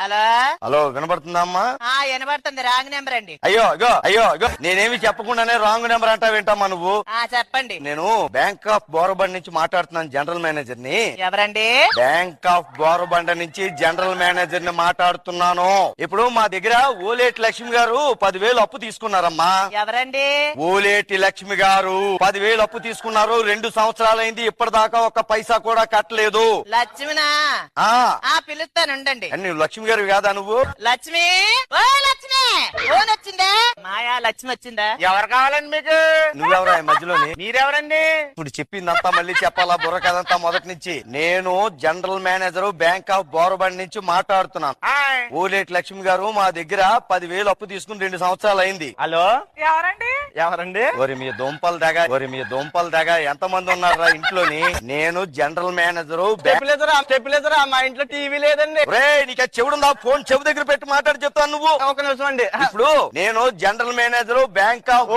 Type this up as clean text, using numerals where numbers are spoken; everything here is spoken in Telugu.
హలో హలో వినబడుతుందా అమ్మా? వినబడుతుంది. రాంగ్ నెంబర్ అండి. అయ్యో నేనేమి చెప్పకుండానే రాంగ్ నెంబర్ అంటావేంటమ్మా నువ్వు? చెప్పండి. నేను బ్యాంక్ ఆఫ్ బోరబండ్ నుంచి మాట్లాడుతున్నాను, జనరల్ మేనేజర్ ని. ఎవరండి? బ్యాంక్ ఆఫ్ బోరబండ నుంచి జనరల్ మేనేజర్ ని మాట్లాడుతున్నాను. ఇప్పుడు మా దగ్గర ఓలేటి లక్ష్మి గారు 10,000 అప్పు తీసుకున్నారమ్మా. ఎవరండి? ఓలేటి లక్ష్మి గారు 10,000 అప్పు తీసుకున్నారు. 2 సంవత్సరాలైంది, ఇప్పటిదాకా ఒక్క పైసా కూడా కట్టలేదు. లక్ష్మినా? పిలుస్తానుండండి. నువ్వు లక్ష్మి గారు కాదా నువ్వు? లక్ష్మి, ఓ లక్ష్మి, ఫోన్ వచ్చిందా? మాయా లక్ష్మి వచ్చిందా? ఎవరు కావాలండి మీకు? నువ్వెవరా ఈ మధ్యలోని? మీరెవరండి? ఇప్పుడు చెప్పిందంతా మళ్ళీ చెప్పాలా? బుర్ర కదంతా మొదటి నుంచి. నేను జనరల్ మేనేజర్ బ్యాంక్ ఆఫ్ బోరబండ్ నుంచి మాట్లాడుతున్నాను. ఓలేటి లక్ష్మి గారు మా దగ్గర 10,000 అప్పు తీసుకుని 2 సంవత్సరాలు అయింది. హలో, ఎవరండి? ఎవరండి? ఒరి మీ దుంపలు దగ్గ ఎంత మంది ఉన్నారా ఇంట్లోని? నేను జనరల్ మేనేజర్. చెప్పలేదురా మా ఇంట్లో టీవీ లేదండి. నీకు చెవుడుందా? ఫోన్ చెవు దగ్గర పెట్టి మాట్లాడి చెప్తాను. నువ్వు ఒక నిమిషం అండి. ఇప్పుడు నేను జనరల్ మేనేజర్ బ్యాంక్ ఆఫ్